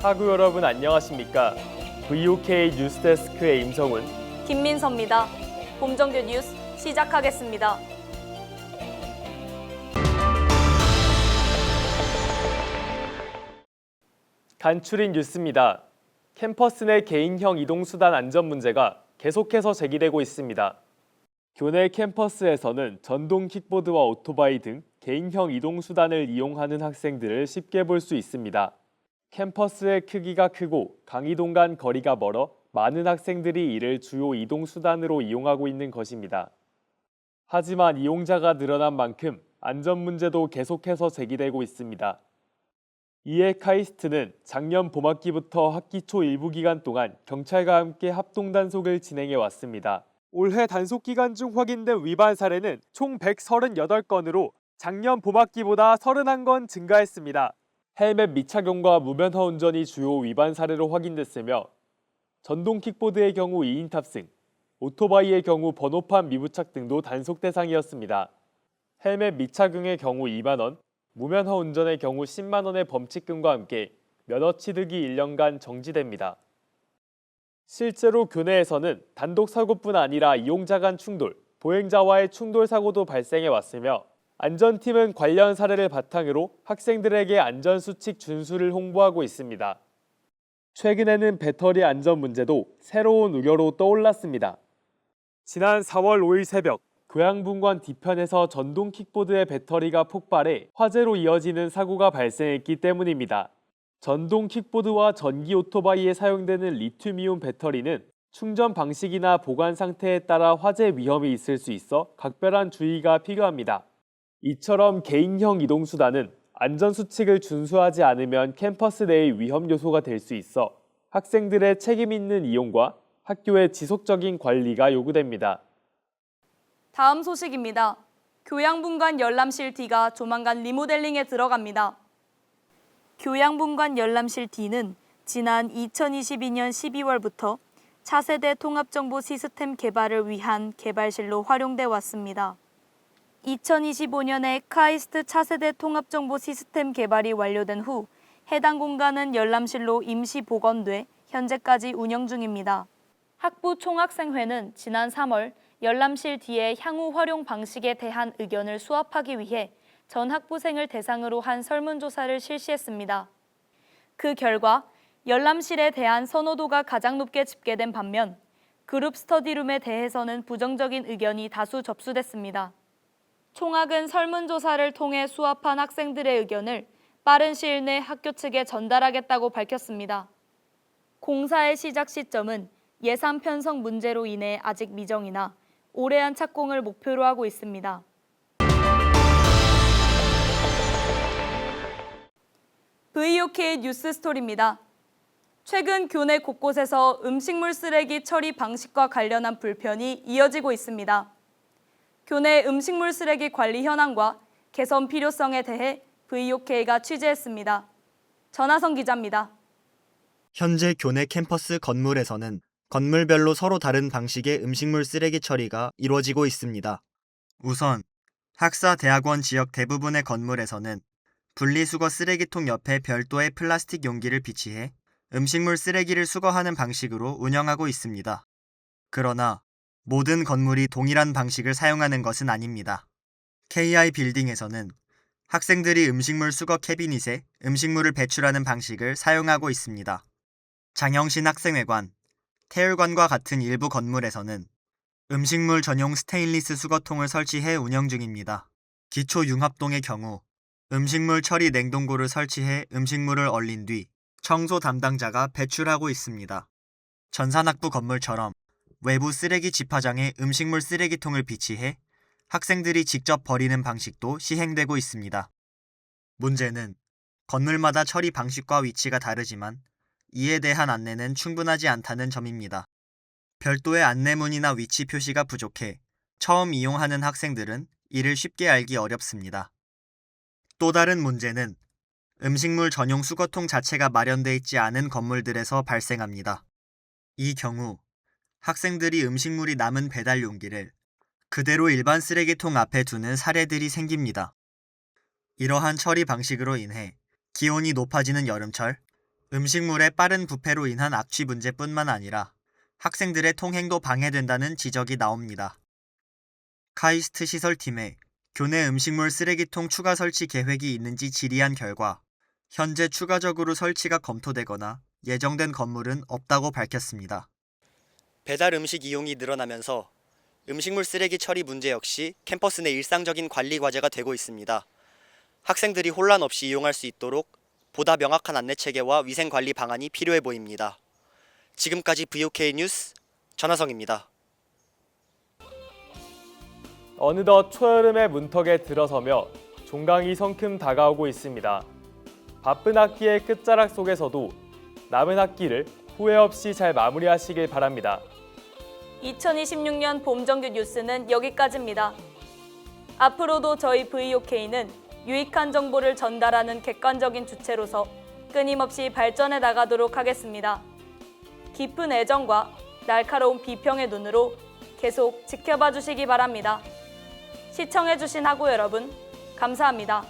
학우 여러분 안녕하십니까? VOK 뉴스데스크의 임성훈, 김민서입니다. 봄정규 뉴스 시작하겠습니다. 간추린 뉴스입니다. 캠퍼스 내 개인형 이동수단 안전 문제가 계속해서 제기되고 있습니다. 교내 캠퍼스에서는 전동 킥보드와 오토바이 등 개인형 이동수단을 이용하는 학생들을 쉽게 볼 수 있습니다. 캠퍼스의 크기가 크고 강의동 간 거리가 멀어 많은 학생들이 이를 주요 이동수단으로 이용하고 있는 것입니다. 하지만 이용자가 늘어난 만큼 안전 문제도 계속해서 제기되고 있습니다. 이에 카이스트는 작년 봄학기부터 학기 초 일부 기간 동안 경찰과 함께 합동 단속을 진행해 왔습니다. 올해 단속 기간 중 확인된 위반 사례는 총 138건으로 작년 봄학기보다 31건 증가했습니다. 헬멧 미착용과 무면허 운전이 주요 위반 사례로 확인됐으며 전동 킥보드의 경우 2인 탑승, 오토바이의 경우 번호판 미부착 등도 단속 대상이었습니다. 헬멧 미착용의 경우 2만 원, 무면허 운전의 경우 10만 원의 범칙금과 함께 면허 취득이 1년간 정지됩니다. 실제로 교내에서는 단독 사고뿐 아니라 이용자 간 충돌, 보행자와의 충돌 사고도 발생해 왔으며 안전팀은 관련 사례를 바탕으로 학생들에게 안전수칙 준수를 홍보하고 있습니다. 최근에는 배터리 안전 문제도 새로운 우려로 떠올랐습니다. 지난 4월 5일 새벽 교양분관 뒤편에서 전동 킥보드의 배터리가 폭발해 화재로 이어지는 사고가 발생했기 때문입니다. 전동 킥보드와 전기 오토바이에 사용되는 리튬이온 배터리는 충전 방식이나 보관 상태에 따라 화재 위험이 있을 수 있어 각별한 주의가 필요합니다. 이처럼 개인형 이동수단은 안전수칙을 준수하지 않으면 캠퍼스 내의 위험 요소가 될 수 있어 학생들의 책임 있는 이용과 학교의 지속적인 관리가 요구됩니다. 다음 소식입니다. 교양분관 열람실 D가 조만간 리모델링에 들어갑니다. 교양분관 열람실 D는 지난 2022년 12월부터 차세대 통합정보 시스템 개발을 위한 개발실로 활용돼 왔습니다. 2025년에 카이스트 차세대 통합정보 시스템 개발이 완료된 후 해당 공간은 열람실로 임시 복원돼 현재까지 운영 중입니다. 학부 총학생회는 지난 3월 열람실 D의 향후 활용 방식에 대한 의견을 수합하기 위해 전 학부생을 대상으로 한 설문조사를 실시했습니다. 그 결과 열람실에 대한 선호도가 가장 높게 집계된 반면 그룹 스터디룸에 대해서는 부정적인 의견이 다수 접수됐습니다. 총학은 설문조사를 통해 수합한 학생들의 의견을 빠른 시일 내 학교 측에 전달하겠다고 밝혔습니다. 공사의 시작 시점은 예산 편성 문제로 인해 아직 미정이나 올해안 착공을 목표로 하고 있습니다. VOK 뉴스 스토리입니다. 최근 교내 곳곳에서 음식물 쓰레기 처리 방식과 관련한 불편이 이어지고 있습니다. 교내 음식물 쓰레기 관리 현황과 개선 필요성에 대해 VOK가 취재했습니다. 전하성 기자입니다. 현재 교내 캠퍼스 건물에서는 건물별로 서로 다른 방식의 음식물 쓰레기 처리가 이루어지고 있습니다. 우선 학사대학원 지역 대부분의 건물에서는 분리수거 쓰레기통 옆에 별도의 플라스틱 용기를 비치해 음식물 쓰레기를 수거하는 방식으로 운영하고 있습니다. 그러나 모든 건물이 동일한 방식을 사용하는 것은 아닙니다. KI 빌딩에서는 학생들이 음식물 수거 캐비닛에 음식물을 배출하는 방식을 사용하고 있습니다. 장영신 학생회관, 태율관과 같은 일부 건물에서는 음식물 전용 스테인리스 수거통을 설치해 운영 중입니다. 기초융합동의 경우 음식물 처리 냉동고를 설치해 음식물을 얼린 뒤 청소 담당자가 배출하고 있습니다. 전산학부 건물처럼 외부 쓰레기 집화장에 음식물 쓰레기통을 비치해 학생들이 직접 버리는 방식도 시행되고 있습니다. 문제는 건물마다 처리 방식과 위치가 다르지만 이에 대한 안내는 충분하지 않다는 점입니다. 별도의 안내문이나 위치 표시가 부족해 처음 이용하는 학생들은 이를 쉽게 알기 어렵습니다. 또 다른 문제는 음식물 전용 수거통 자체가 마련돼 있지 않은 건물들에서 발생합니다. 이 경우 학생들이 음식물이 남은 배달 용기를 그대로 일반 쓰레기통 앞에 두는 사례들이 생깁니다. 이러한 처리 방식으로 인해 기온이 높아지는 여름철 음식물의 빠른 부패로 인한 악취 문제뿐만 아니라 학생들의 통행도 방해된다는 지적이 나옵니다. 카이스트 시설팀에 교내 음식물 쓰레기통 추가 설치 계획이 있는지 질의한 결과 현재 추가적으로 설치가 검토되거나 예정된 건물은 없다고 밝혔습니다. 배달 음식 이용이 늘어나면서 음식물 쓰레기 처리 문제 역시 캠퍼스 내 일상적인 관리 과제가 되고 있습니다. 학생들이 혼란 없이 이용할 수 있도록 보다 명확한 안내 체계와 위생 관리 방안이 필요해 보입니다. 지금까지 VOK 뉴스 전하성입니다. 어느덧 초여름의 문턱에 들어서며 종강이 성큼 다가오고 있습니다. 바쁜 학기의 끝자락 속에서도 남은 학기를 후회 없이 잘 마무리하시길 바랍니다. 2026년 봄정규 뉴스는 여기까지입니다. 앞으로도 저희 VOK는 유익한 정보를 전달하는 객관적인 주체로서 끊임없이 발전해 나가도록 하겠습니다. 깊은 애정과 날카로운 비평의 눈으로 계속 지켜봐 주시기 바랍니다. 시청해주신 학우 여러분, 감사합니다.